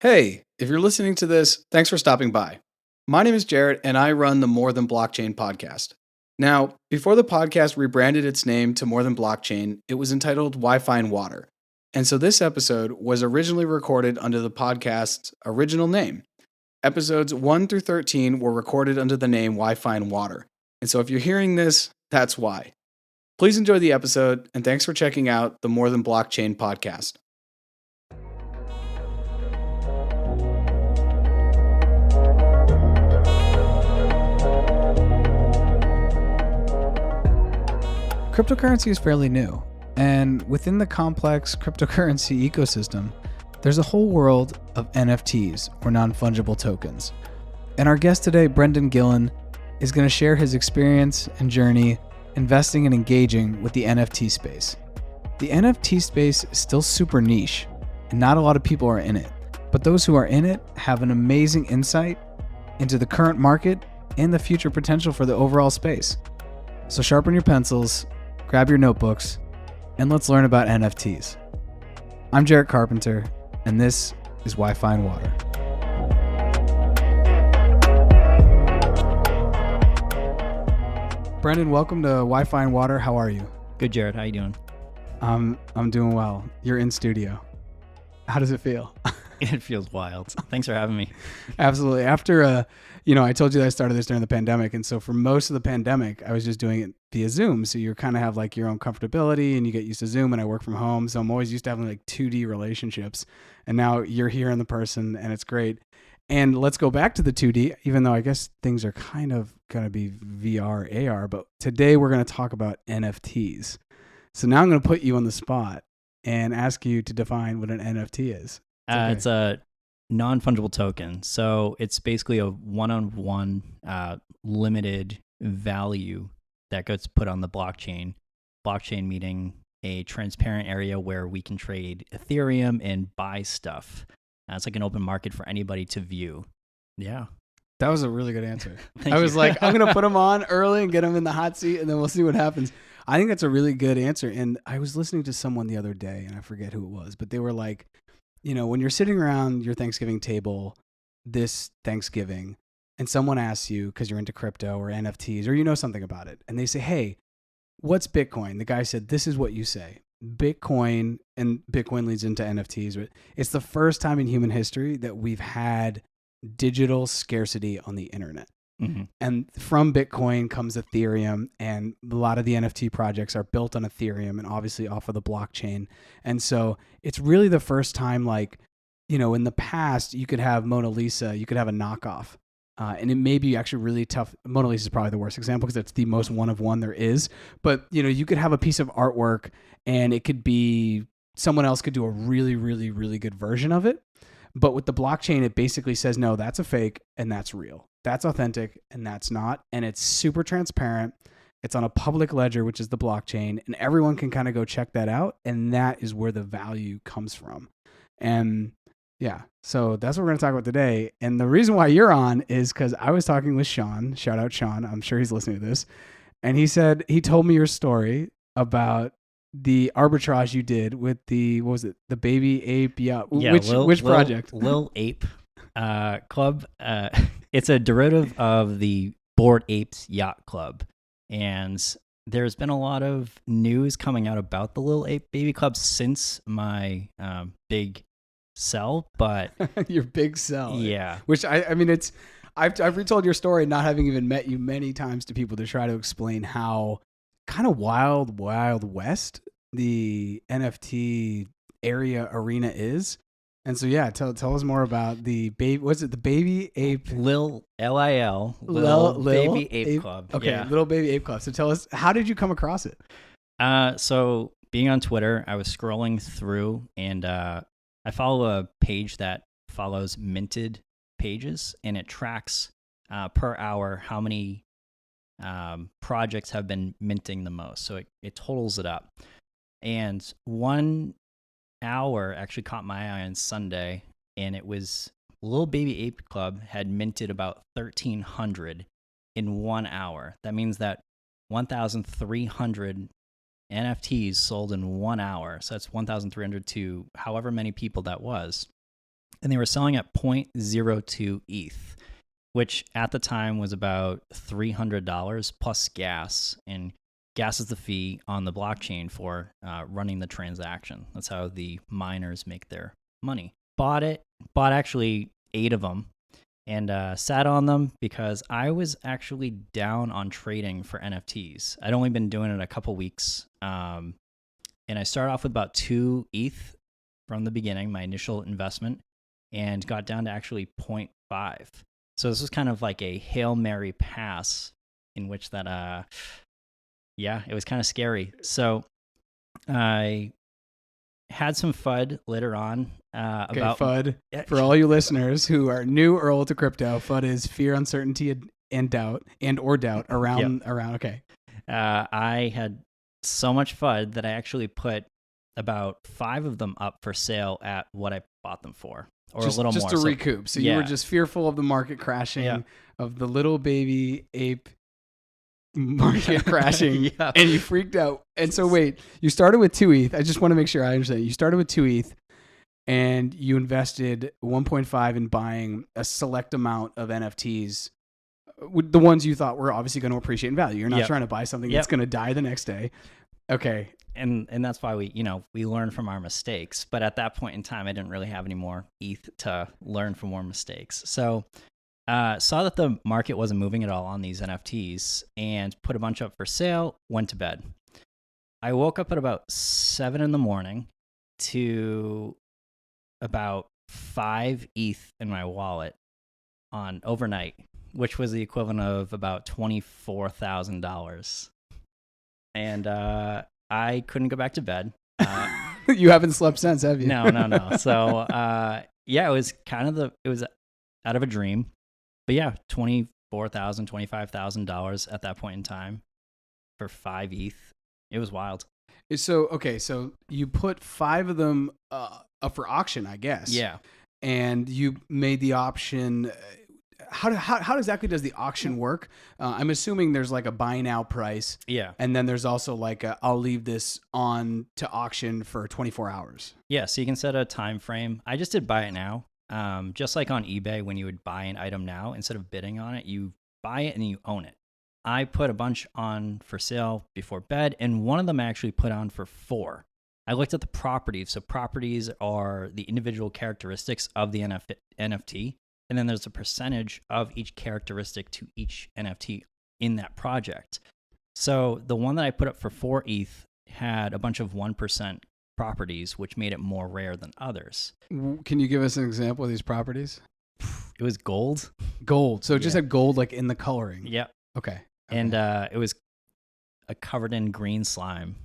Hey, if you're listening to this, thanks for stopping by. My name is Jarrett, and I run the More Than Blockchain podcast. Now, before the podcast rebranded its name to More Than Blockchain, it was entitled Wi-Fi and Water. And so this episode was originally recorded under the podcast's original name. Episodes 1 through 13 were recorded under the name Wi-Fi and Water. And so if you're hearing this, that's why. Please enjoy the episode, and thanks for checking out the More Than Blockchain podcast. Cryptocurrency is fairly new, and within the complex cryptocurrency ecosystem, there's a whole world of NFTs, or non-fungible tokens. And our guest today, Brendan Gillen, is going to share his experience and journey investing and engaging with the NFT space. The NFT space is still super niche, and not a lot of people are in it, but those who are in it have an amazing insight into the current market and the future potential for the overall space. So sharpen your pencils, grab your notebooks, and let's learn about NFTs. I'm Jarrett Carpenter, and this is Wi-Fi and Water. Brendan, welcome to Wi-Fi and Water. How are you? Good, Jarrett. How you doing? I'm doing well. You're in studio. How does it feel? It feels wild. Thanks for having me. Absolutely. After, I told you that I started this during the pandemic. And so for most of the pandemic, I was just doing it via Zoom. So you kind of have like your own comfortability and you get used to Zoom, and I work from home. So I'm always used to having like 2D relationships. And now you're here in the person and it's great. And let's go back to the 2D, even though I guess things are kind of going to be VR, AR. But today we're going to talk about NFTs. So now I'm going to put you on the spot and ask you to define what an NFT is. It's a non-fungible token. So it's basically a one-on-one limited value that gets put on the blockchain. Blockchain meaning a transparent area where we can trade Ethereum and buy stuff. It's like an open market for anybody to view. Yeah. That was a really good answer. Thank I was you. like, I'm going to put him on early and get him in the hot seat, and then we'll see what happens. I think that's a really good answer. And I was listening to someone the other day, and I forget who it was, but they were like, when you're sitting around your Thanksgiving table this Thanksgiving, and someone asks you, because you're into crypto or NFTs, or something about it, and they say, hey, what's Bitcoin? The guy said, this is what you say. Bitcoin, and Bitcoin leads into NFTs, but it's the first time in human history that we've had digital scarcity on the internet. Mm-hmm. And from Bitcoin comes Ethereum, and a lot of the NFT projects are built on Ethereum and obviously off of the blockchain. And so it's really the first time, in the past, you could have Mona Lisa, you could have a knockoff. And it may be actually really tough. Mona Lisa is probably the worst example because it's the most one of one there is. But, you could have a piece of artwork and it could be someone else could do a really, really, really good version of it. But with the blockchain, it basically says, no, that's a fake and that's real. That's authentic and that's not. And it's super transparent. It's on a public ledger, which is the blockchain, and everyone can kind of go check that out. And that is where the value comes from. And yeah, so that's what we're going to talk about today. And the reason why you're on is because I was talking with Sean. Shout out Sean. I'm sure he's listening to this. And he told me your story about the arbitrage you did with the, what was it? The Baby Ape Yacht. Yeah, which project? Lil Ape Club. It's a derivative of the Bored Apes Yacht Club. And there's been a lot of news coming out about the Lil Ape Baby Club since my big sell, but your big sell. Yeah. Which I've retold your story, not having even met you many times, to people to try to explain how kind of wild west the NFT area arena is. And so, yeah, tell us more about the baby. Was it the Baby Ape? Lil Baby Ape Club. Okay, yeah. Little Baby Ape Club. So tell us, how did you come across it? So being on Twitter, I was scrolling through, and I follow a page that follows minted pages, and it tracks per hour how many projects have been minting the most. So it totals it up. And 1 hour actually caught my eye on Sunday, and it was Lil Baby Ape Club had minted about 1,300 in 1 hour. That means that 1,300 NFTs sold in 1 hour. So that's 1,300 to however many people that was. and they were selling at 0.02 ETH, which at the time was about $300 plus gas. And gas is the fee on the blockchain for running the transaction. That's how the miners make their money. Bought actually 8 of them, and sat on them because I was actually down on trading for NFTs. I'd only been doing it a couple weeks, and I started off with about 2 ETH from the beginning, my initial investment, and got down to actually 0.5. So this was kind of like a Hail Mary pass in which that, it was kind of scary. So I had some FUD later on. About FUD. For all you listeners who are new or old to crypto, FUD is fear, uncertainty, and doubt around. Okay. I had so much FUD that I actually put about 5 of them up for sale at what I bought them for, or a little more. Just to recoup. So you were just fearful of the market crashing, of the little baby ape market crashing, and you freaked out. And so wait, you started with 2 ETH. I just want to make sure I understand. You started with 2 ETH, and you invested 1.5 in buying a select amount of NFTs, the ones you thought were obviously going to appreciate in value. You're not trying to buy something that's going to die the next day. Okay. And that's why we learn from our mistakes. But at that point in time, I didn't really have any more ETH to learn from more mistakes. So saw that the market wasn't moving at all on these NFTs and put a bunch up for sale, went to bed. I woke up at about 7 in the morning to about 5 ETH in my wallet on overnight, which was the equivalent of about $24,000. And I couldn't go back to bed. You haven't slept since, have you? No. So it was it was out of a dream. But yeah, $24,000, $25,000 at that point in time for 5 ETH. It was wild. So you put 5 of them up for auction, I guess. Yeah. And you made the option. How exactly does the auction work? I'm assuming there's like a buy now price. Yeah. And then there's also like I'll leave this on to auction for 24 hours. Yeah. So you can set a time frame. I just did buy it now. Just like on eBay, when you would buy an item now, instead of bidding on it, you buy it and you own it. I put a bunch on for sale before bed, and one of them I actually put on for 4. I looked at the properties. So properties are the individual characteristics of the NFT. And then there's a percentage of each characteristic to each NFT in that project. So the one that I put up for 4 ETH had a bunch of 1% properties, which made it more rare than others. Can you give us an example of these properties? It was gold. Gold. So it just had gold like in the coloring. Yep. Okay. And it was covered in green slime.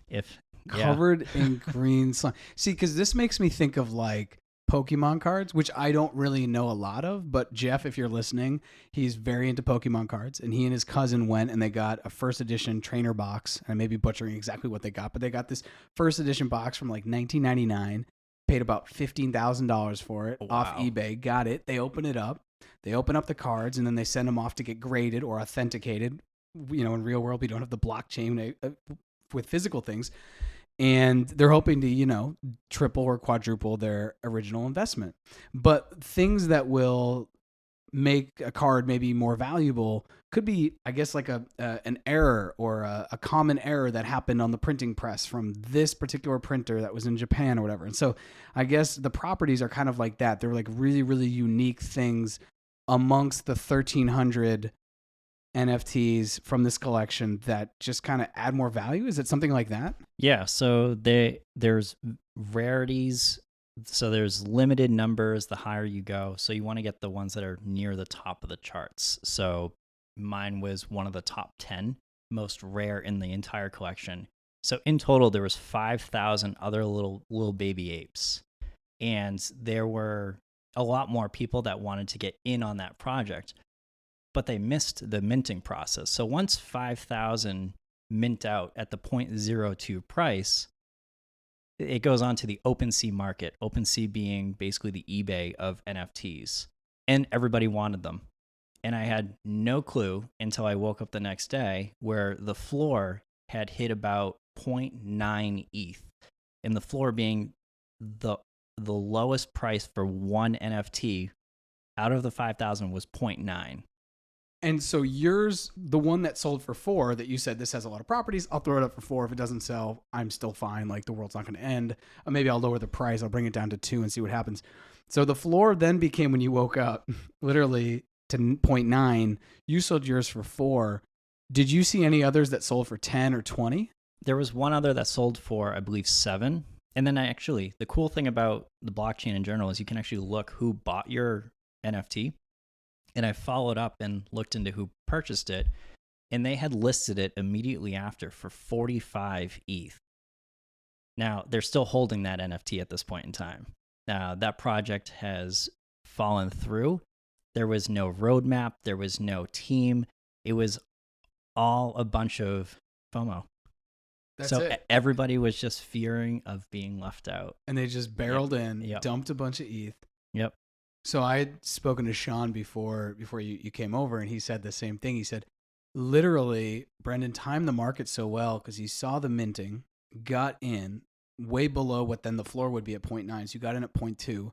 Covered in green slime. See, because this makes me think of like Pokemon cards, which I don't really know a lot of, but Jeff, if you're listening, he's very into Pokemon cards, and he and his cousin went and they got a first edition trainer box. I may be butchering exactly what they got, but they got this first edition box from like 1999, paid about $15,000 for it off eBay, got it. They open it up. They open up the cards, and then they send them off to get graded or authenticated. In real world, we don't have the blockchain with physical things. And they're hoping to, triple or quadruple their original investment. But things that will make a card maybe more valuable could be, I guess, like an error or a common error that happened on the printing press from this particular printer that was in Japan or whatever. And so I guess the properties are kind of like that. They're like really, really unique things amongst the 1,300 NFTs from this collection that just kind of add more value. Is it something like that? Yeah. So there's rarities. So there's limited numbers the higher you go. So you want to get the ones that are near the top of the charts. So mine was one of the top 10 most rare in the entire collection. So in total, there was 5,000 other little baby apes. And there were a lot more people that wanted to get in on that project, but they missed the minting process. So once 5,000 mint out at the 0.02 price, it goes on to the OpenSea market, OpenSea being basically the eBay of NFTs, and everybody wanted them. And I had no clue until I woke up the next day where the floor had hit about 0.9 ETH, and the floor being the the lowest price for one NFT out of the 5,000 was 0.9. And so yours, the one that sold for 4, that you said this has a lot of properties, I'll throw it up for 4. If it doesn't sell, I'm still fine. Like, the world's not going to end. Or maybe I'll lower the price. I'll bring it down to 2 and see what happens. So the floor then became, when you woke up, literally to 0.9. You sold yours for 4. Did you see any others that sold for 10 or 20? There was one other that sold for, I believe, 7. And then the cool thing about the blockchain in general is you can actually look who bought your NFT. And I followed up and looked into who purchased it, and they had listed it immediately after for 45 ETH. Now, they're still holding that NFT at this point in time. That project has fallen through. There was no roadmap. There was no team. It was all a bunch of FOMO. Everybody was just fearing of being left out. And they just barreled in, dumped a bunch of ETH. Yep. So I had spoken to Sean before you came over, and he said the same thing. He said, literally, Brendan timed the market so well because he saw the minting, got in way below what then the floor would be at 0.9. So you got in at 0.2,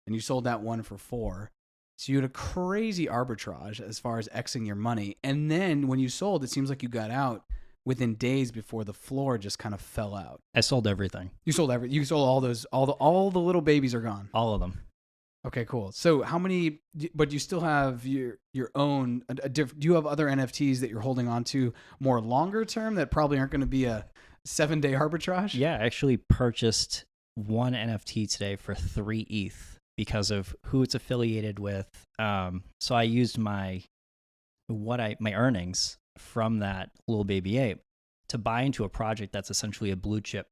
and you sold that one for 4. So you had a crazy arbitrage as far as Xing your money. And then when you sold, it seems like you got out within days before the floor just kind of fell out. I sold everything. You sold everything. You sold all those, all the little babies are gone. All of them. Okay, cool. So how many, but you still have your own, do you have other NFTs that you're holding on to more longer term that probably aren't going to be a 7-day arbitrage? Yeah, I actually purchased one NFT today for 3 ETH because of who it's affiliated with. So I used my earnings from that little baby ape to buy into a project that's essentially a blue chip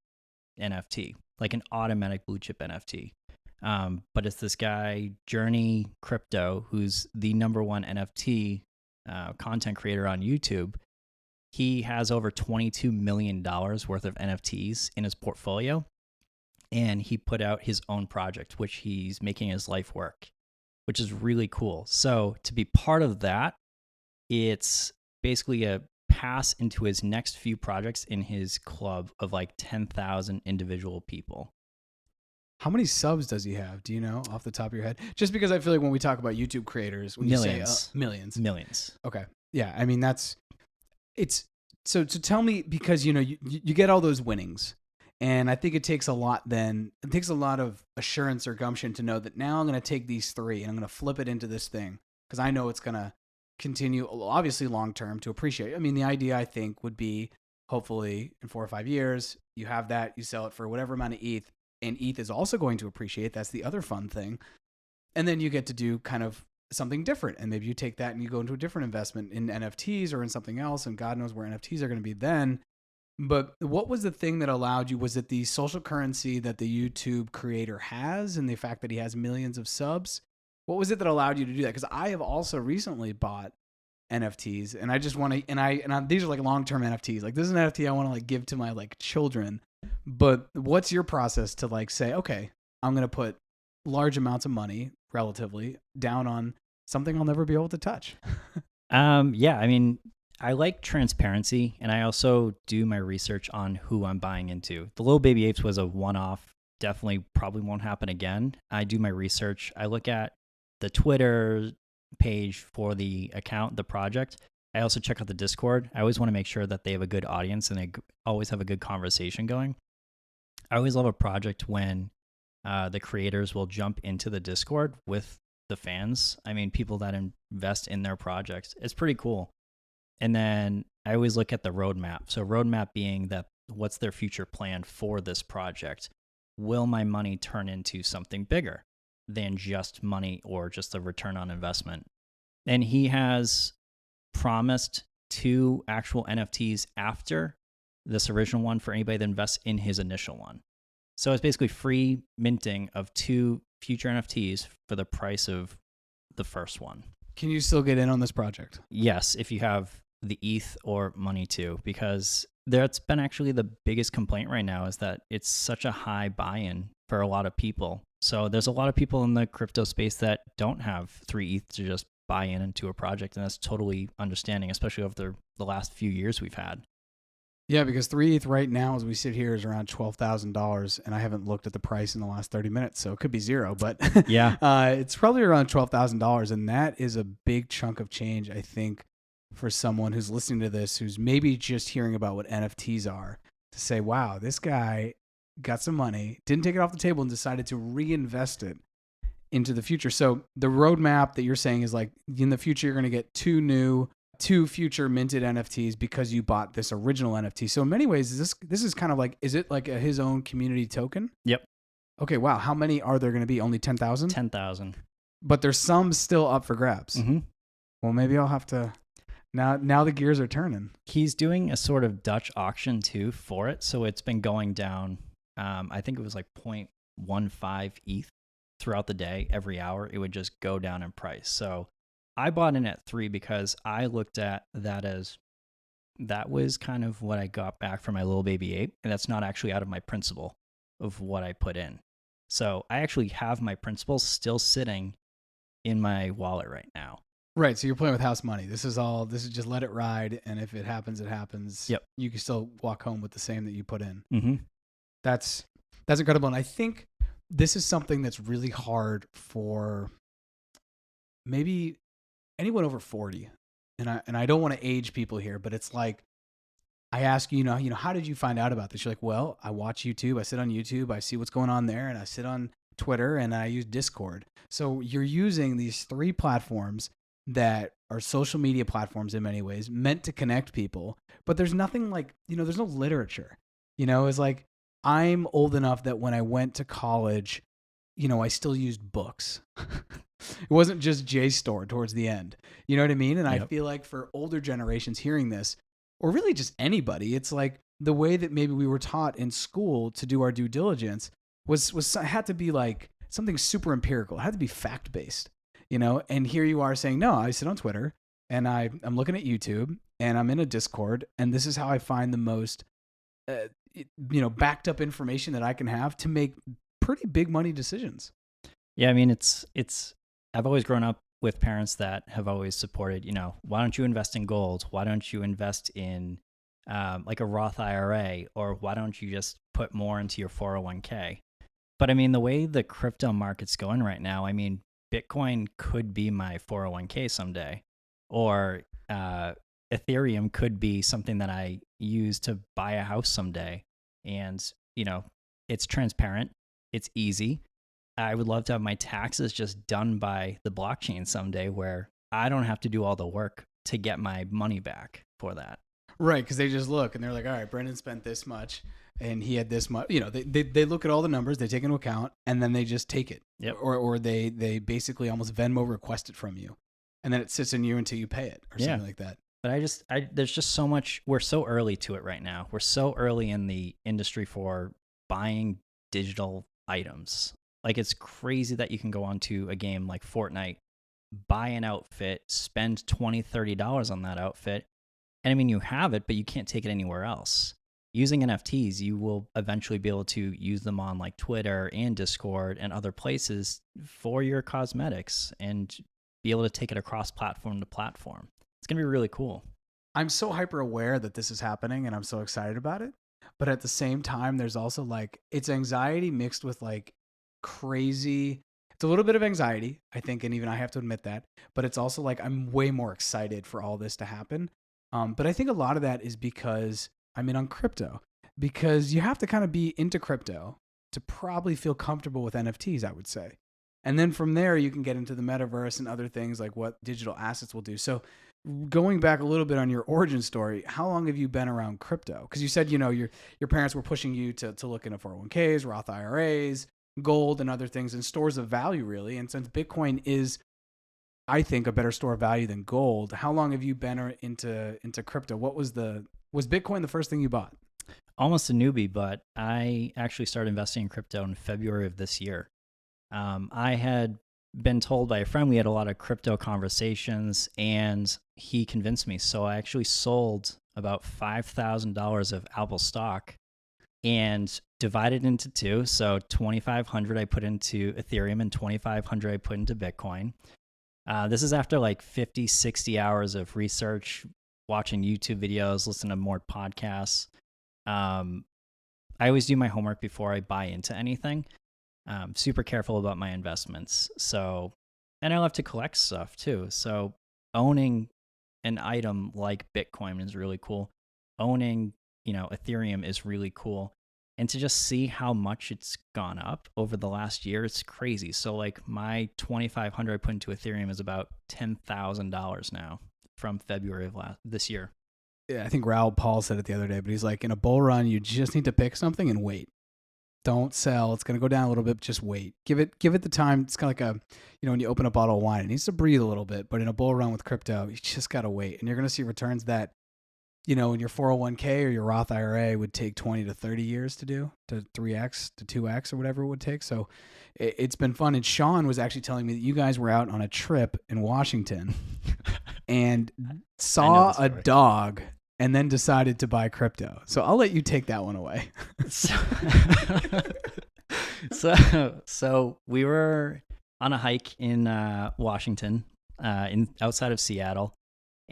NFT, like an automatic blue chip NFT. But it's this guy, Journey Crypto, who's the #1 NFT content creator on YouTube. He has over $22 million worth of NFTs in his portfolio. And he put out his own project, which he's making his life work, which is really cool. So to be part of that, it's basically a pass into his next few projects in his club of like 10,000 individual people. How many subs does he have? Do you know off the top of your head? Just because I feel like when we talk about YouTube creators, when millions. You say Millions. Okay. Yeah. I mean, so tell me, because, you get all those winnings, and I think it takes a lot of assurance or gumption to know that now I'm going to take these 3 and I'm going to flip it into this thing, because I know it's going to continue, obviously long-term, to appreciate. I mean, the idea, I think, would be hopefully in 4 or 5 years, you have that, you sell it for whatever amount of ETH, and ETH is also going to appreciate. That's the other fun thing. And then you get to do kind of something different. And maybe you take that and you go into a different investment in NFTs or in something else. And God knows where NFTs are going to be then. But what was the thing that allowed you? Was it the social currency that the YouTube creator has and the fact that he has millions of subs? What was it that allowed you to do that? Because I have also recently bought NFTs, and I just want to, and these are like long-term NFTs. Like, this is an NFT I want to like give to my like children. But what's your process to like say, okay, I'm going to put large amounts of money relatively down on something I'll never be able to touch? Yeah, I mean, I like transparency, and I also do my research on who I'm buying into. The Little Baby Apes was a one-off. Definitely probably won't happen again. I do my research. I look at the Twitter page for the account, the project. I also check out the Discord. I always want to make sure that they have a good audience and they always have a good conversation going. I always love a project when the creators will jump into the Discord with the fans. I mean, people that invest in their projects. It's pretty cool. And then I always look at the roadmap. So roadmap being that what's their future plan for this project? Will my money turn into something bigger than just money or just a return on investment? And he has promised 2 actual NFTs after this original one for anybody that invests in his initial one. So it's basically free minting of 2 future NFTs for the price of the first one. Can you still get in on this project? Yes, if you have the ETH or money too, because that's been actually the biggest complaint right now is that it's such a high buy-in for a lot of people. So there's a lot of people in the crypto space that don't have 3 ETH to just buy into a project, and that's totally understanding, especially over the last few years we've had. Yeah, because 3 ETH right now, as we sit here, is around $12,000, and I haven't looked at the price in the last 30 minutes, so it could be zero, but Yeah. it's probably around $12,000, and that is a big chunk of change, I think, for someone who's listening to this, who's maybe just hearing about what NFTs are, to say, wow, this guy got some money, didn't take it off the table, and decided to reinvest it into the future. So the roadmap that you're saying is like, in the future, you're going to get two future minted NFTs because you bought this original NFT. So in many ways, this is kind of like, is it like his own community token? Yep. Okay, wow. How many are there going to be? Only 10,000? 10,000. But there's some still up for grabs. Mm-hmm. Well, maybe I'll have to, now the gears are turning. He's doing a sort of Dutch auction too for it. So it's been going down, I think it was like 0.15 ETH throughout the day. Every hour, it would just go down in price. So I bought in at 3 because I looked at that as that was kind of what I got back from my little baby ape. And that's not actually out of my principal of what I put in. So I actually have my principal still sitting in my wallet right now. Right. So you're playing with house money. This is just let it ride. And if it happens, it happens. Yep. You can still walk home with the same that you put in. Mm-hmm. That's incredible. And I think this is something that's really hard for maybe anyone over 40. And I don't want to age people here, but it's like, I ask you, how did you find out about this? You're like, well, I watch YouTube. I sit on YouTube. I see what's going on there. And I sit on Twitter and I use Discord. So you're using these 3 platforms that are social media platforms in many ways, meant to connect people. But there's nothing like, there's no literature. It's like, I'm old enough that when I went to college, I still used books. It wasn't just JSTOR towards the end. You know what I mean? And Yep. I feel like for older generations hearing this, or really just anybody, it's like the way that maybe we were taught in school to do our due diligence had to be like something super empirical. It had to be fact-based, And here you are saying, no, I sit on Twitter and I'm looking at YouTube and I'm in a Discord, and this is how I find the most, backed up information that I can have to make pretty big money decisions. Yeah, I mean, it's. I've always grown up with parents that have always supported, why don't you invest in gold? Why don't you invest in like a Roth IRA? Or why don't you just put more into your 401k? But I mean, the way the crypto market's going right now, I mean, Bitcoin could be my 401k someday. Or Ethereum could be something that I use to buy a house someday. And, it's transparent. It's easy. I would love to have my taxes just done by the blockchain someday where I don't have to do all the work to get my money back for that. Right, because they just look and they're like, all right, Brendan spent this much and he had this much. They look at all the numbers, they take into account, and then they just take it. Yep. Or they basically almost Venmo request it from you. And then it sits in you until you pay it or something like that. But there's just so much. We're so early to it right now. We're so early in the industry for buying digital items. Like, it's crazy that you can go onto a game like Fortnite, buy an outfit, spend $20, $30 on that outfit. And I mean, you have it, but you can't take it anywhere else. Using NFTs, you will eventually be able to use them on like Twitter and Discord and other places for your cosmetics and be able to take it across platform to platform. It's going to be really cool. I'm so hyper aware that this is happening and I'm so excited about it. But at the same time, there's also like, it's anxiety mixed with like crazy. It's a little bit of anxiety, I think, and even I have to admit that. But it's also like, I'm way more excited for all this to happen. But I think a lot of that is because I'm in on crypto, because you have to kind of be into crypto to probably feel comfortable with NFTs, I would say. And then from there, you can get into the metaverse and other things like what digital assets will do. So going back a little bit on your origin story, how long have you been around crypto? Because you said, your parents were pushing you to look into 401ks, Roth IRAs, gold, and other things, and stores of value, really. And since Bitcoin is, I think, a better store of value than gold, how long have you been into crypto? Was Bitcoin the first thing you bought? Almost a newbie, but I actually started investing in crypto in February of this year. I had been told by a friend, we had a lot of crypto conversations, and he convinced me. So I actually sold about $5,000 of Apple stock and divided into two. So 2,500 I put into Ethereum and 2,500 I put into Bitcoin. This is after like 50, 60 hours of research, watching YouTube videos, listening to more podcasts. I always do my homework before I buy into anything. Super careful about my investments. So, and I love to collect stuff too. So owning an item like Bitcoin is really cool. Owning, Ethereum is really cool. And to just see how much it's gone up over the last year, it's crazy. So like my 2,500 I put into Ethereum is about $10,000 now from February of this year. Yeah, I think Raoul Paul said it the other day, but he's like, in a bull run, you just need to pick something and wait. Don't sell. It's going to go down a little bit. Just wait. Give it the time. It's kind of like when you open a bottle of wine, it needs to breathe a little bit. But in a bull run with crypto, you just got to wait. And you're going to see returns that, in your 401k or your Roth IRA would take 20 to 30 years to do, to 3x to 2x or whatever it would take. So it's been fun. And Sean was actually telling me that you guys were out on a trip in Washington and saw a dog and then decided to buy crypto. So I'll let you take that one away. So we were on a hike in Washington, outside of Seattle,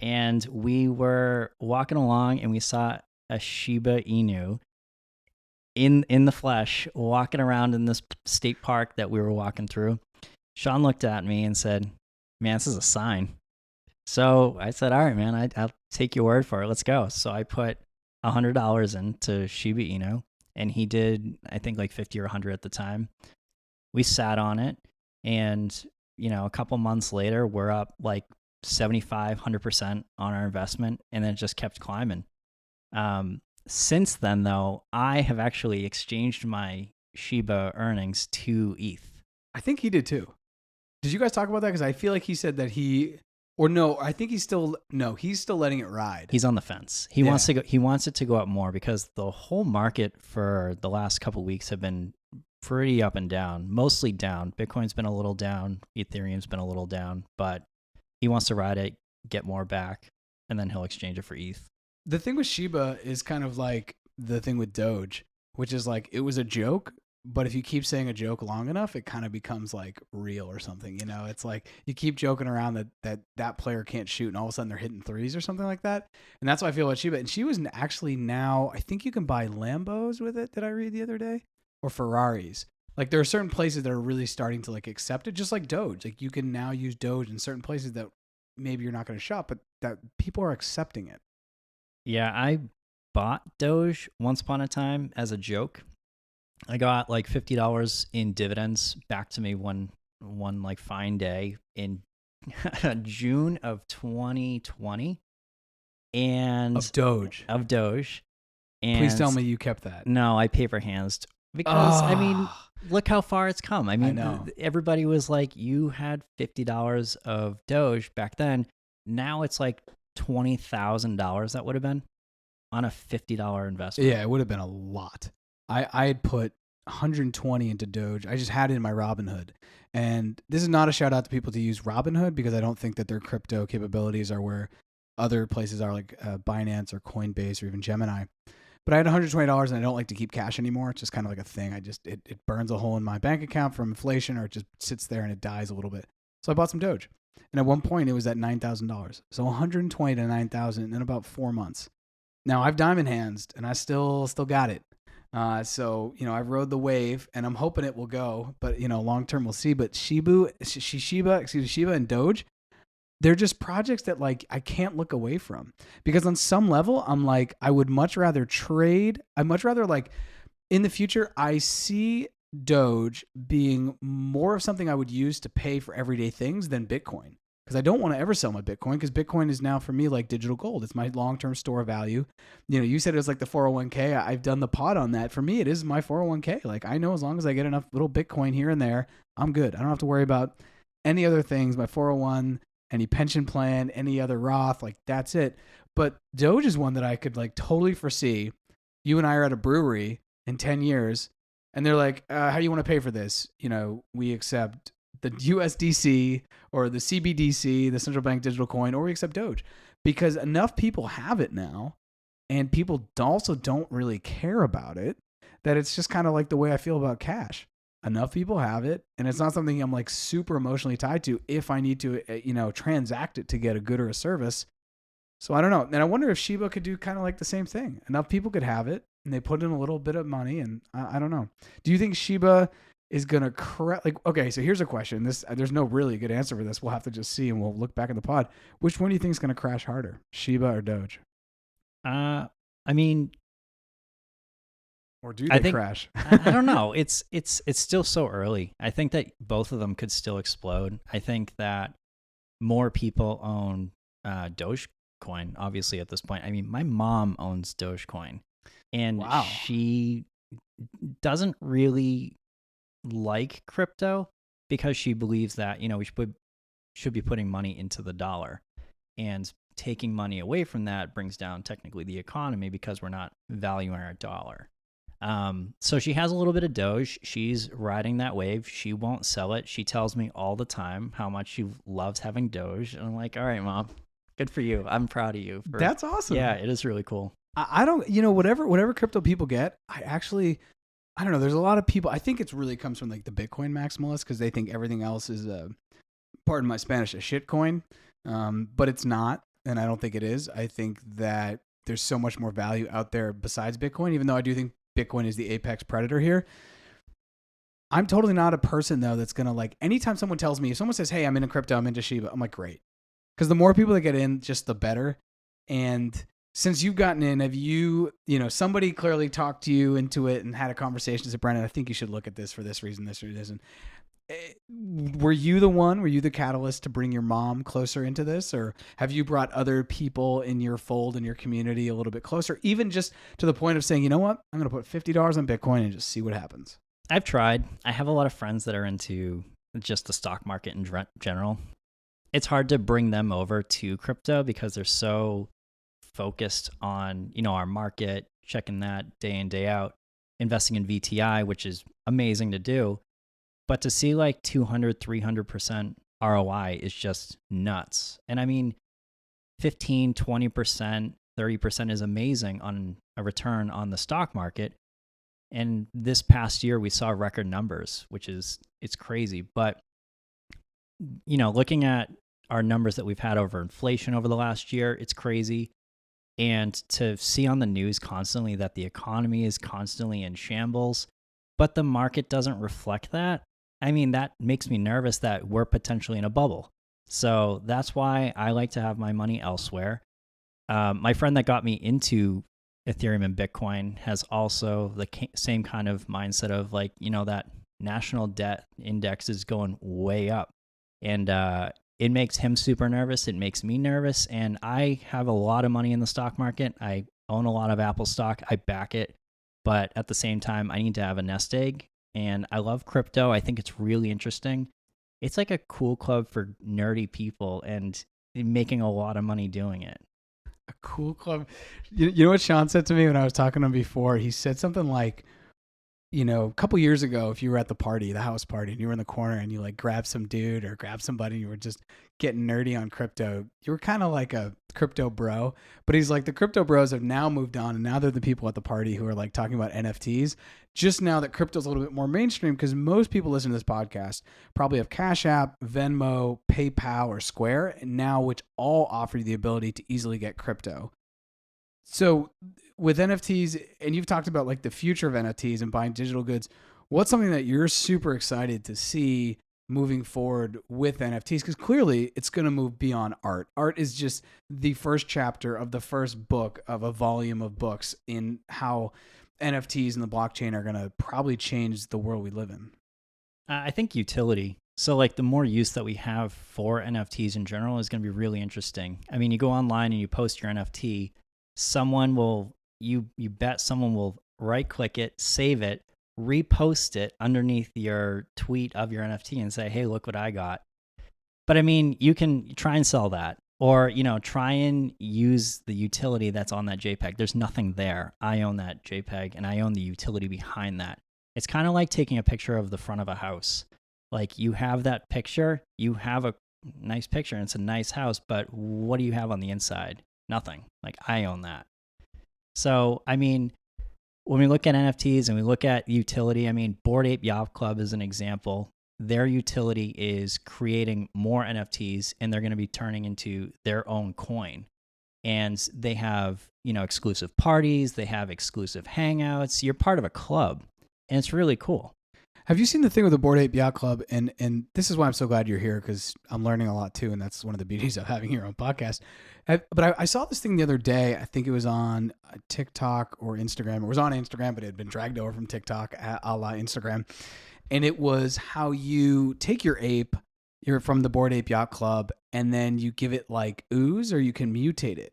and we were walking along, and we saw a Shiba Inu in the flesh walking around in this state park that we were walking through. Sean looked at me and said, "Man, this is a sign." So I said, "All right, man, I'll take your word for it. Let's go." So I put $100 into Shiba Inu, and he did, I think, like 50 or 100 at the time. We sat on it, and a couple months later, we're up like 75, 100% on our investment, and then it just kept climbing. Since then, though, I have actually exchanged my Shiba earnings to ETH. I think he did too. Did you guys talk about that? Because I feel like he said that I think he's still letting it ride. He's on the fence. He wants to go. He wants it to go up more because the whole market for the last couple of weeks have been pretty up and down, mostly down. Bitcoin's been a little down. Ethereum's been a little down, but he wants to ride it, get more back, and then he'll exchange it for ETH. The thing with Shiba is kind of like the thing with Doge, which is like it was a joke, but if you keep saying a joke long enough, it kind of becomes like real or something. It's like you keep joking around that player can't shoot, and all of a sudden they're hitting threes or something like that. And that's what I feel about Shiba. And she was actually now, I think you can buy Lambos with it. Did I read the other day? Or Ferraris. Like there are certain places that are really starting to like accept it, just like Doge. Like you can now use Doge in certain places that maybe you're not going to shop, but that people are accepting it. Yeah, I bought Doge once upon a time as a joke. I got like $50 in dividends back to me one like fine day in June of 2020, and of Doge. And please tell me you kept that. No, I paper handsed because I mean, look how far it's come. I mean, everybody was like, you had $50 of Doge back then. Now it's like $20,000. That would have been on a $50 investment. Yeah, it would have been a lot. I had put 120 into Doge. I just had it in my Robinhood. And this is not a shout out to people to use Robinhood because I don't think that their crypto capabilities are where other places are like Binance or Coinbase or even Gemini. But I had $120 and I don't like to keep cash anymore. It's just kind of like a thing. It burns a hole in my bank account from inflation, or it just sits there and it dies a little bit. So I bought some Doge. And at one point it was at $9,000. So 120 to 9,000 in about 4 months. Now I've diamond hands and I still got it. So, I've rode the wave and I'm hoping it will go, but long term we'll see. But Shiba and Doge, they're just projects that like I can't look away from because on some level I'm like, I would much rather trade. I'd much rather like in the future, I see Doge being more of something I would use to pay for everyday things than Bitcoin. Because I don't want to ever sell my Bitcoin because Bitcoin is now for me like digital gold. It's my long-term store of value. You said it was like the 401k. I've done the pod on that. For me, it is my 401k. Like I know as long as I get enough little Bitcoin here and there, I'm good. I don't have to worry about any other things, my 401, any pension plan, any other Roth, like that's it. But Doge is one that I could like totally foresee. You and I are at a brewery in 10 years and they're like, how do you want to pay for this? We accept the USDC or the CBDC, the central bank digital coin, or we accept Doge because enough people have it now and people also don't really care about it that it's just kind of like the way I feel about cash. Enough people have it and it's not something I'm like super emotionally tied to if I need to, transact it to get a good or a service. So I don't know. And I wonder if Shiba could do kind of like the same thing. Enough people could have it and they put in a little bit of money, and I don't know. Do you think Shiba is gonna correct? Like, okay, so here's a question. There's no really good answer for this. We'll have to just see, and we'll look back in the pod. Which one do you think is gonna crash harder, Shiba or Doge? I mean, Or do they think, crash? I don't know. It's still so early. I think that both of them could still explode. I think that more people own Dogecoin, obviously, at this point. I mean, my mom owns Dogecoin, and Wow. she doesn't really like crypto because she believes that, we should be putting money into the dollar, and taking money away from that brings down technically the economy because we're not valuing our dollar. So she has a little bit of Doge. She's riding that wave. She won't sell it. She tells me all the time how much she loves having Doge. And I'm like, all right, Mom, good for you. I'm proud of you. That's awesome. Yeah, it is really cool. I don't, whatever crypto people get, I don't know. There's a lot of people. I think it's really comes from like the Bitcoin maximalists because they think everything else is pardon my Spanish, a shit coin. But it's not, and I don't think it is. I think that there's so much more value out there besides Bitcoin, even though I do think Bitcoin is the apex predator here. I'm totally not a person though that's gonna like anytime someone tells me, if someone says, "Hey, I'm into crypto, I'm into Shiba," I'm like, great, because the more people that get in, just the better. And since you've gotten in, have you, somebody clearly talked to you into it and had a conversation, said, Brandon, I think you should look at this for this reason, this reason. Were you the catalyst to bring your mom closer into this, or have you brought other people in your fold, in your community, a little bit closer, even just to the point of saying, you know what, I'm going to put $50 on Bitcoin and just see what happens? I've tried. I have a lot of friends that are into just the stock market in general. It's hard to bring them over to crypto because they're so focused on, our market, checking that day in, day out, investing in VTI, which is amazing to do. But to see like 200, 300% ROI is just nuts. And I mean, 15, 20%, 30% is amazing on a return on the stock market. And this past year, we saw record numbers, it's crazy. But, looking at our numbers that we've had over inflation over the last year, it's crazy. And to see on the news constantly that the economy is constantly in shambles, but the market doesn't reflect that. I mean, that makes me nervous that we're potentially in a bubble. So that's why I like to have my money elsewhere. My friend that got me into Ethereum and Bitcoin has also the same kind of mindset of like, that national debt index is going way up. And it makes him super nervous. It makes me nervous. And I have a lot of money in the stock market. I own a lot of Apple stock. I back it. But at the same time, I need to have a nest egg. And I love crypto. I think it's really interesting. It's like a cool club for nerdy people and making a lot of money doing it. A cool club. You know what Sean said to me when I was talking to him before? He said something like, a couple years ago, if you were at the party, the house party, and you were in the corner and you like grabbed some dude or grabbed somebody and you were just getting nerdy on crypto, you were kind of like a crypto bro. But he's like, the crypto bros have now moved on, and now they're the people at the party who are like talking about NFTs. Just now that crypto's a little bit more mainstream, because most people listen to this podcast probably have Cash App, Venmo, PayPal, or Square, and now which all offer you the ability to easily get crypto. So with NFTs, and you've talked about like the future of NFTs and buying digital goods, what's something that you're super excited to see moving forward with NFTs? Because clearly it's going to move beyond art. Art is just the first chapter of the first book of a volume of books in how NFTs and the blockchain are going to probably change the world we live in. I think utility. So like the more use that we have for NFTs in general is going to be really interesting. I mean, you go online and you post your NFT, someone will, you bet someone will right click it, save it, repost it underneath your tweet of your NFT and say, hey, look what I got. But I mean, you can try and sell that, or, try and use the utility that's on that JPEG. There's nothing there. I own that JPEG and I own the utility behind that. It's kind of like taking a picture of the front of a house. Like you have that picture, you have a nice picture and it's a nice house, but what do you have on the inside? Nothing. Like I own that. So, I mean, when we look at NFTs and we look at utility, I mean, Bored Ape Yacht Club is an example. Their utility is creating more NFTs and they're going to be turning into their own coin. and they have, exclusive parties, they have exclusive hangouts. You're part of a club, and it's really cool. Have you seen the thing with the Bored Ape Yacht Club? And this is why I'm so glad you're here, because I'm learning a lot too, and that's one of the beauties of having your own podcast. But I saw this thing the other day. I think it was on TikTok or Instagram. It was on Instagram, but it had been dragged over from TikTok a la Instagram. And it was how you take your ape, you're from the Bored Ape Yacht Club, and then you give it like ooze, or you can mutate it.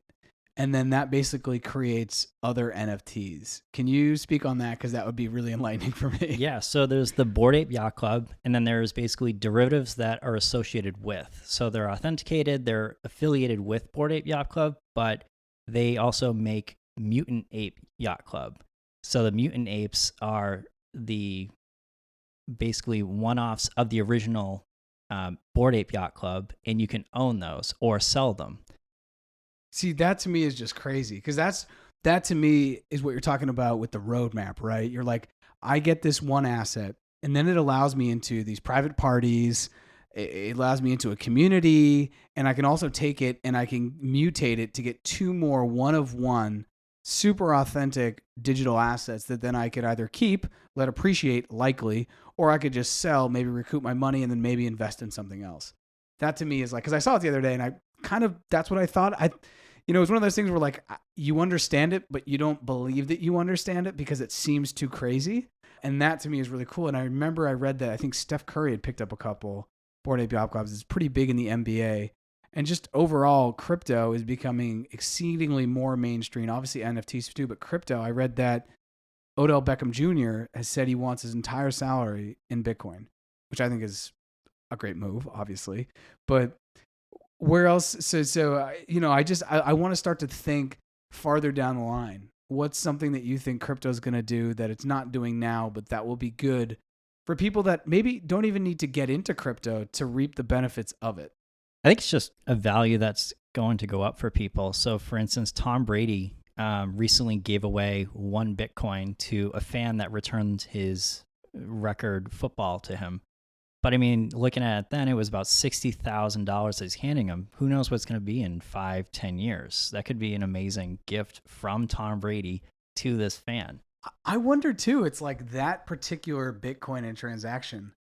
And then that basically creates other NFTs. Can you speak on that? Because that would be really enlightening for me. Yeah, so there's the Bored Ape Yacht Club, and then there's basically derivatives that are associated with. So they're authenticated, they're affiliated with Bored Ape Yacht Club, but they also make Mutant Ape Yacht Club. So the Mutant Apes are the basically one-offs of the original Bored Ape Yacht Club, and you can own those or sell them. See, that to me is just crazy, because that to me is what you're talking about with the roadmap, right? You're like, I get this one asset, and then it allows me into these private parties. It allows me into a community, and I can also take it and I can mutate it to get two more one of one super authentic digital assets that then I could either keep, let appreciate likely, or I could just sell, maybe recoup my money, and then maybe invest in something else. That to me is like, because I saw it the other day, and I kind of, that's what I thought. It was one of those things where like you understand it, but you don't believe that you understand it because it seems too crazy. And that to me is really cool. And I remember I read that I think Steph Curry had picked up a couple Bored Ape Yacht Clubs. It's pretty big in the NBA. And just overall, crypto is becoming exceedingly more mainstream. Obviously NFTs too, but crypto, I read that Odell Beckham Jr. has said he wants his entire salary in Bitcoin, which I think is a great move, obviously. But where else? So I want to start to think farther down the line. What's something that you think crypto is going to do that it's not doing now, but that will be good for people that maybe don't even need to get into crypto to reap the benefits of it? I think it's just a value that's going to go up for people. So, for instance, Tom Brady recently gave away 1 Bitcoin to a fan that returned his record football to him. But I mean, looking at it then, it was about $60,000 that he's handing him. Who knows what's going to be in 5-10 years? That could be an amazing gift from Tom Brady to this fan. I wonder too, it's like that particular Bitcoin and transaction,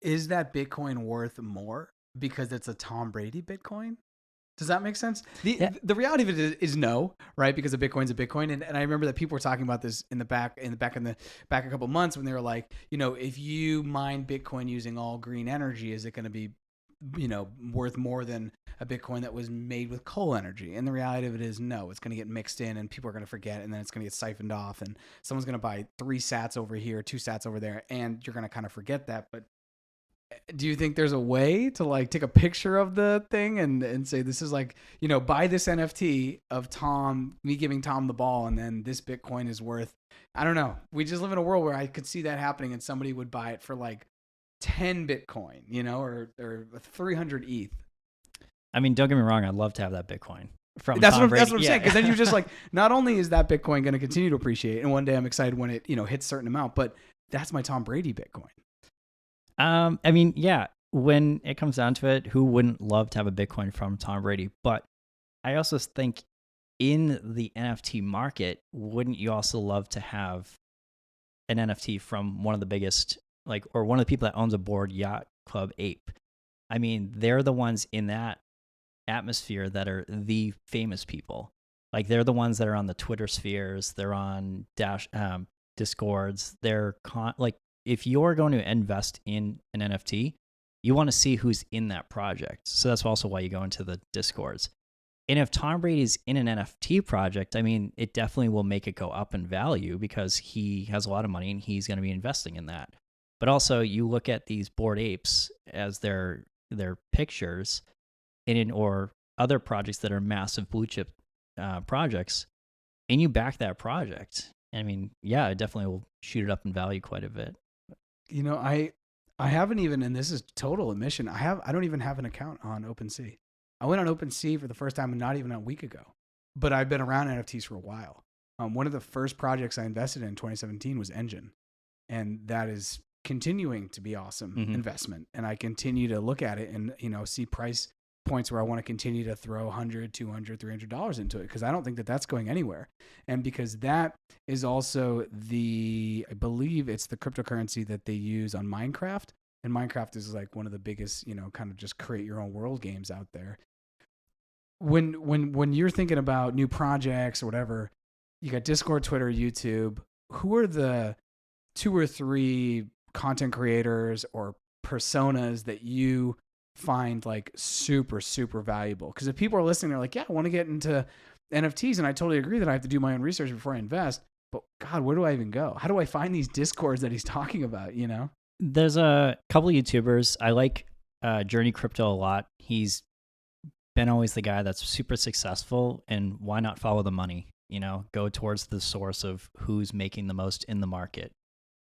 is that Bitcoin worth more because it's a Tom Brady Bitcoin? Does that make sense? The reality of it is no, right? Because a Bitcoin's a Bitcoin. And I remember that people were talking about this back a couple months when they were like, if you mine Bitcoin using all green energy, is it going to be, worth more than a Bitcoin that was made with coal energy? And the reality of it is no, it's going to get mixed in and people are going to forget, and then it's going to get siphoned off, and someone's going to buy 3 sats over here, 2 sats over there, and you're going to kind of forget that. But do you think there's a way to like take a picture of the thing and say, this is like, buy this NFT of me giving Tom the ball, and then this Bitcoin is worth, I don't know. We just live in a world where I could see that happening and somebody would buy it for like 10 Bitcoin, or 300 ETH. I mean, don't get me wrong. I'd love to have that Bitcoin from that's Tom what I'm Brady. saying. Because then you just like, not only is that Bitcoin going to continue to appreciate, and one day I'm excited when it, hits a certain amount, but that's my Tom Brady Bitcoin. I mean, yeah, when it comes down to it, who wouldn't love to have a Bitcoin from Tom Brady? But I also think in the NFT market, wouldn't you also love to have an NFT from one of the biggest, or one of the people that owns a Bored Yacht Club ape? I mean, they're the ones in that atmosphere that are the famous people. Like, they're the ones that are on the Twitter spheres, they're on Discords, if you're going to invest in an NFT, you want to see who's in that project. So that's also why you go into the Discords. And if Tom Brady's in an NFT project, I mean, it definitely will make it go up in value because he has a lot of money and he's going to be investing in that. But also, you look at these Bored Apes as their pictures or other projects that are massive blue chip projects, and you back that project. I mean, yeah, it definitely will shoot it up in value quite a bit. I haven't even, and this is total admission, I don't even have an account on OpenSea. I went on OpenSea for the first time not even a week ago, but I've been around NFTs for a while. One of the first projects I invested in 2017 was Engine, and that is continuing to be awesome investment. And I continue to look at it and, see price points where I want to continue to throw $100, $200, $300 into it because I don't think that that's going anywhere. And because that is also I believe it's the cryptocurrency that they use on Minecraft. And Minecraft is like one of the biggest, kind of just create your own world games out there. When you're thinking about new projects or whatever, you got Discord, Twitter, YouTube. Who are the 2 or 3 content creators or personas that you find like super, super valuable? Because if people are listening, they're like, yeah, I want to get into NFTs. And I totally agree that I have to do my own research before I invest. But God, where do I even go? How do I find these Discords that he's talking about, There's a couple of YouTubers. I like Journey Crypto a lot. He's been always the guy that's super successful, and why not follow the money? Go towards the source of who's making the most in the market.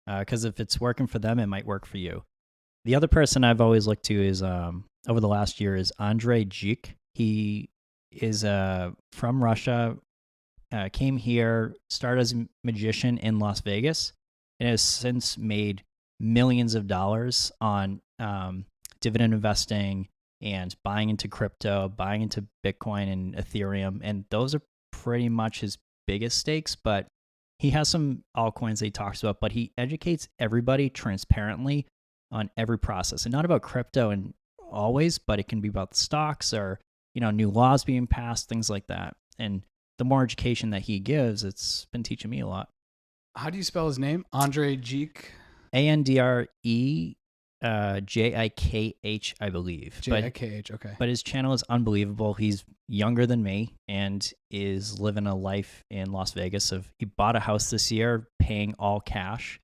Because if it's working for them, it might work for you. The other person I've always looked to is over the last year is Andrei Jik. He is from Russia, came here, started as a magician in Las Vegas, and has since made millions of dollars on dividend investing and buying into crypto, buying into Bitcoin and Ethereum. And those are pretty much his biggest stakes, but he has some altcoins that he talks about, but he educates everybody transparently on every process, and not about crypto and always, but it can be about the stocks or, new laws being passed, things like that. And the more education that he gives, it's been teaching me a lot. How do you spell his name? Andrei Jik? Andre Jikh, I believe. Jikh, okay. But his channel is unbelievable. He's younger than me and is living a life in Las Vegas. He bought a house this year, paying all cash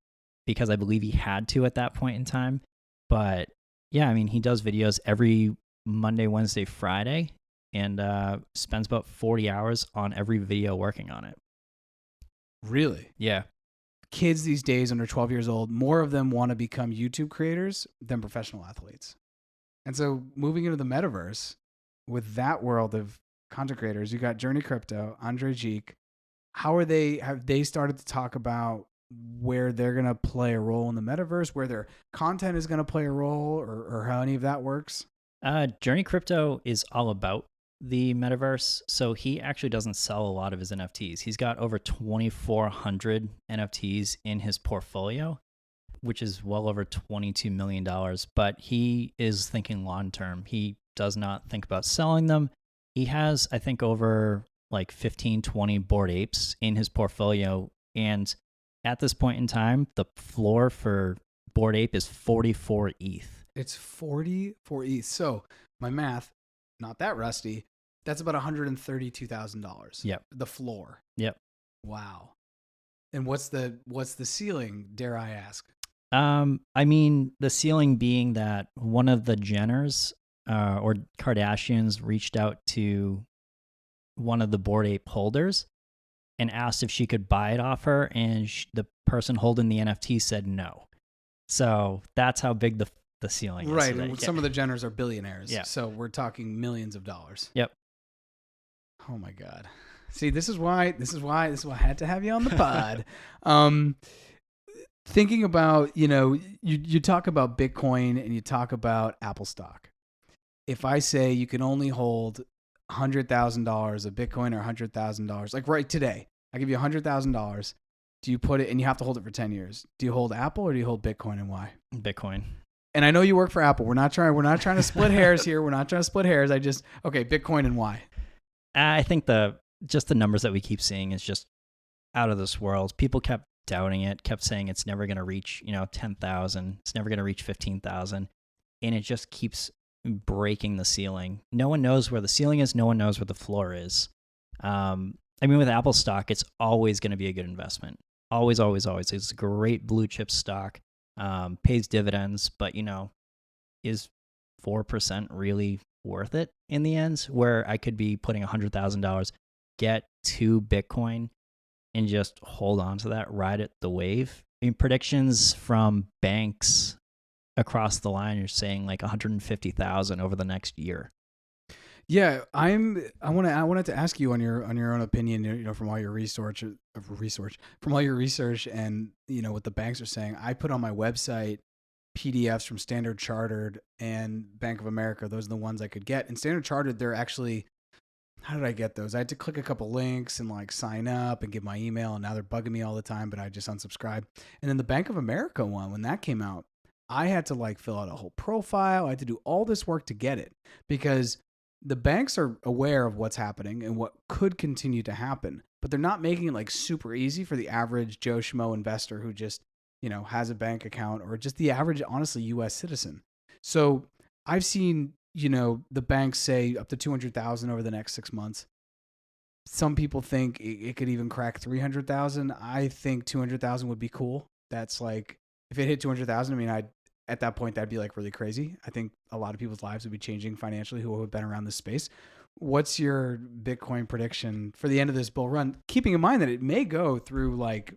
because I believe he had to at that point in time. But yeah, I mean, he does videos every Monday, Wednesday, Friday, and spends about 40 hours on every video working on it. Really? Yeah. Kids these days under 12 years old, more of them want to become YouTube creators than professional athletes. And so moving into the metaverse with that world of content creators, you got Journey Crypto, Andrei Jik. Have they started to talk about where they're going to play a role in the metaverse, where their content is going to play a role, or how any of that works? Journey Crypto is all about the metaverse. So he actually doesn't sell a lot of his NFTs. He's got over 2,400 NFTs in his portfolio, which is well over $22 million. But he is thinking long term. He does not think about selling them. He has, I think, over like 15, 20 Bored Apes in his portfolio. And at this point in time, the floor for Bored Ape is 44 ETH. It's 44 ETH. So my math, not that rusty. That's about $132,000. Yep. The floor. Yep. Wow. And what's the ceiling, dare I ask? I mean, the ceiling being that one of the Jenners or Kardashians reached out to one of the Bored Ape holders and asked if she could buy it off her, and the person holding the NFT said no. So that's how big the ceiling is. Right, and some of the Jenners are billionaires. Yeah. So we're talking millions of dollars. Yep. Oh my God. See, this is why I had to have you on the pod. Thinking about, you talk about Bitcoin and you talk about Apple stock. If I say you can only hold $100,000 of Bitcoin or $100,000, like right today, I give you $100,000. Do you put it, and you have to hold it for 10 years? Do you hold Apple or do you hold Bitcoin, and why? Bitcoin. And I know you work for Apple. We're not trying to split hairs here. We're not trying to split hairs. Bitcoin, and why? I think the numbers that we keep seeing is just out of this world. People kept doubting it, kept saying it's never going to reach, 10,000. It's never going to reach 15,000. And it just keeps breaking the ceiling. No one knows where the ceiling is. No one knows where the floor is. With Apple stock, it's always going to be a good investment. Always, always, always. It's a great blue chip stock. Pays dividends, but is 4% really worth it in the end? Where I could be putting $100,000, get 2 Bitcoin, and just hold on to that, ride it the wave. Predictions from banks across the line are saying like 150,000 over the next year. Yeah, I wanted to ask you on your own opinion, from all your research, and what the banks are saying. I put on my website PDFs from Standard Chartered and Bank of America. Those are the ones I could get. And Standard Chartered, they're actually, how did I get those? I had to click a couple links and like sign up and give my email, and now they're bugging me all the time, but I just unsubscribed. And then the Bank of America one, when that came out, I had to like fill out a whole profile. I had to do all this work to get it because the banks are aware of what's happening and what could continue to happen, but they're not making it like super easy for the average Joe Schmo investor who just, has a bank account, or just the average, honestly, US citizen. So I've seen, the banks say up to 200,000 over the next 6 months. Some people think it could even crack 300,000. I think 200,000 would be cool. That's like, if it hit 200,000, I mean, at that point, that'd be like really crazy. I think a lot of people's lives would be changing financially who have been around this space. What's your Bitcoin prediction for the end of this bull run? Keeping in mind that it may go through like,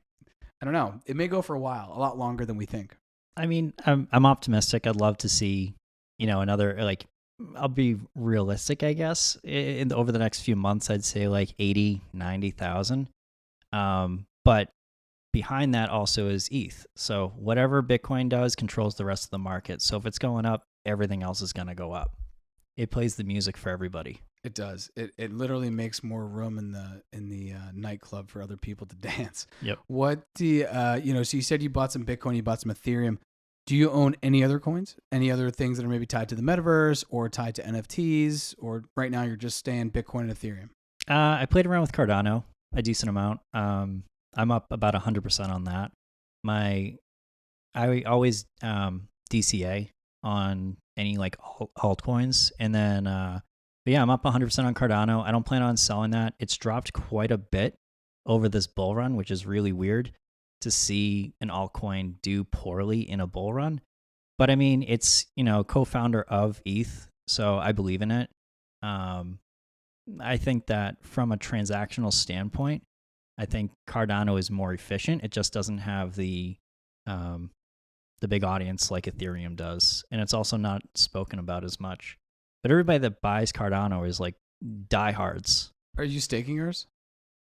I don't know, it may go for a while, a lot longer than we think. I mean, I'm optimistic. I'd love to see, another, like, I'll be realistic, I guess. Over the next few months, I'd say like 80, 90,000. But behind that also is ETH. So whatever Bitcoin does controls the rest of the market. So if it's going up, everything else is going to go up. It plays the music for everybody. It does. It literally makes more room in the nightclub for other people to dance. Yep. What do you, so you said you bought some Bitcoin, you bought some Ethereum. Do you own any other coins? Any other things that are maybe tied to the metaverse or tied to NFTs? Or right now you're just staying Bitcoin and Ethereum? I played around with Cardano a decent amount. I'm up about 100% on that. I always DCA on any like altcoins, and then but yeah, I'm up 100% on Cardano. I don't plan on selling that. It's dropped quite a bit over this bull run, which is really weird to see an altcoin do poorly in a bull run. But I mean, it's co-founder of ETH, so I believe in it. I think that from a transactional standpoint, I think Cardano is more efficient. It just doesn't have the big audience like Ethereum does, and it's also not spoken about as much. But everybody that buys Cardano is like diehards. Are you staking yours?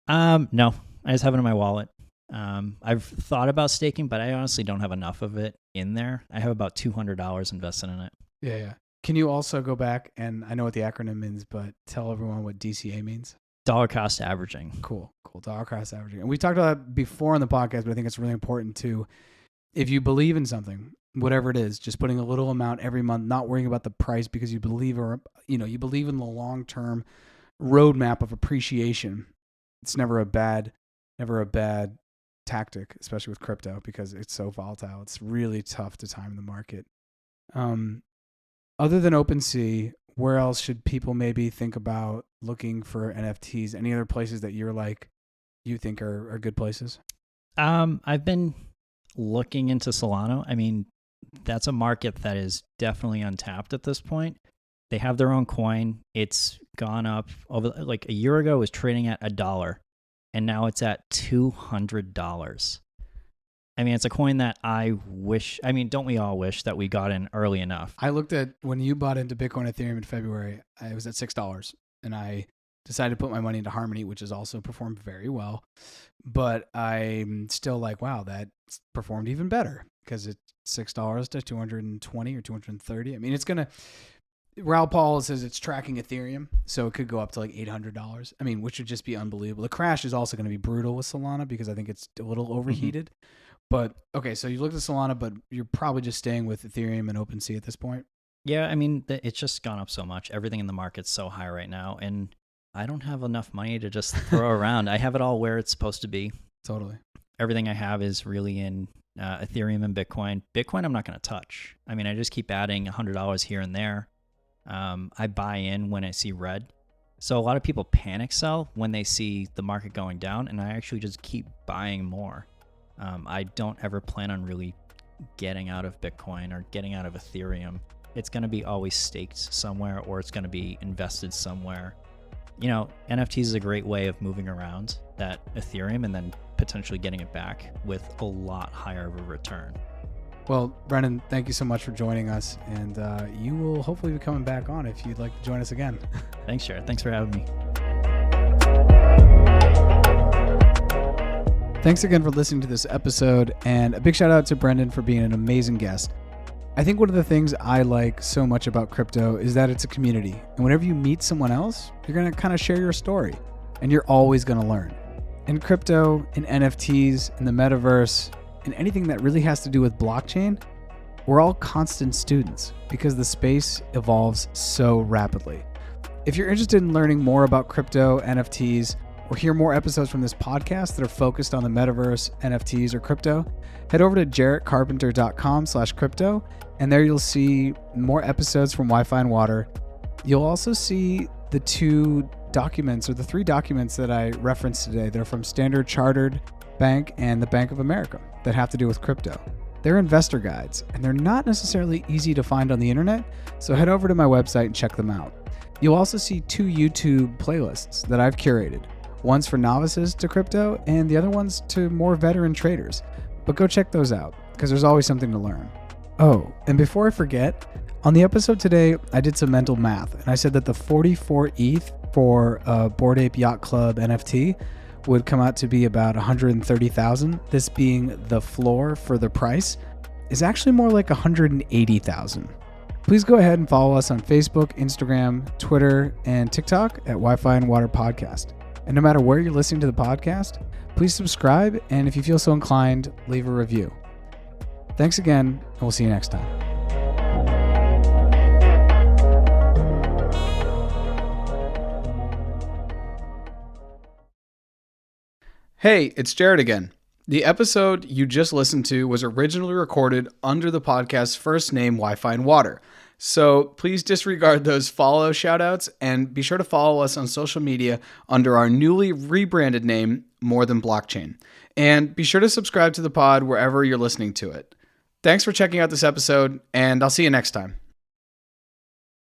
No, I just have it in my wallet. I've thought about staking, but I honestly don't have enough of it in there. I have about $200 invested in it. Yeah. Can you also go back, and I know what the acronym means, but tell everyone what DCA means? Dollar cost averaging. Cool. Dollar cost averaging. And we talked about that before on the podcast, but I think it's really important to, if you believe in something, whatever it is, just putting a little amount every month, not worrying about the price because you believe, you believe in the long-term roadmap of appreciation. It's never a bad tactic, especially with crypto, because it's so volatile. It's really tough to time the market. Other than OpenSea, where else should people maybe think about looking for NFTs? Any other places that you think are good places? I've been looking into Solano. I mean, that's a market that is definitely untapped at this point. They have their own coin. It's gone up over, like a year ago, it was trading at $1, and now it's at $200. I mean, it's a coin that don't we all wish that we got in early enough? I looked at when you bought into Bitcoin Ethereum in February, it was at $6, and I decided to put my money into Harmony, which has also performed very well. But I'm still like, wow, that performed even better because it's $6 to 220 or 230. I mean, Raoul Paul says it's tracking Ethereum, so it could go up to like $800. I mean, which would just be unbelievable. The crash is also going to be brutal with Solana because I think it's a little overheated. Mm-hmm. But okay, so you looked at Solana, but you're probably just staying with Ethereum and OpenSea at this point. Yeah, I mean, it's just gone up so much. Everything in the market's so high right now, and I don't have enough money to just throw around. I have it all where it's supposed to be. Totally. Everything I have is really in Ethereum and Bitcoin. Bitcoin, I'm not going to touch. I mean, I just keep adding $100 here and there. I buy in when I see red. So a lot of people panic sell when they see the market going down, and I actually just keep buying more. I don't ever plan on really getting out of Bitcoin or getting out of Ethereum. It's going to be always staked somewhere, or it's going to be invested somewhere. NFTs is a great way of moving around that Ethereum and then potentially getting it back with a lot higher of a return. Well, Brendan, thank you so much for joining us, and you will hopefully be coming back on if you'd like to join us again. Thanks, Jarrett. Thanks for having me. Thanks again for listening to this episode, and a big shout out to Brendan for being an amazing guest. I think one of the things I like so much about crypto is that it's a community. And whenever you meet someone else, you're going to kind of share your story and you're always going to learn. In crypto, in NFTs, in the metaverse, in anything that really has to do with blockchain, we're all constant students because the space evolves so rapidly. If you're interested in learning more about crypto, NFTs, or hear more episodes from this podcast that are focused on the metaverse, NFTs, or crypto, head over to jarrettcarpenter.com/crypto, and there you'll see more episodes from Wi-Fi and Water. You'll also see the 2 documents or the 3 documents that I referenced today. They're from Standard Chartered Bank and the Bank of America that have to do with crypto. They're investor guides, and they're not necessarily easy to find on the internet, so head over to my website and check them out. You'll also see 2 YouTube playlists that I've curated. One's for novices to crypto, and the other one's to more veteran traders. But go check those out, because there's always something to learn. Oh, and before I forget, on the episode today, I did some mental math, and I said that the 44 ETH for a Bored Ape Yacht Club NFT would come out to be about 130,000. This being the floor for the price is actually more like 180,000. Please go ahead and follow us on Facebook, Instagram, Twitter, and TikTok at Wi-Fi and Water Podcast. And no matter where you're listening to the podcast, please subscribe, and if you feel so inclined, leave a review. Thanks again, and we'll see you next time. Hey, it's Jarrett again. The episode you just listened to was originally recorded under the podcast's first name, Wi-Fi and Water. So please disregard those follow shoutouts and be sure to follow us on social media under our newly rebranded name, More Than Blockchain. And be sure to subscribe to the pod wherever you're listening to it. Thanks for checking out this episode, and I'll see you next time.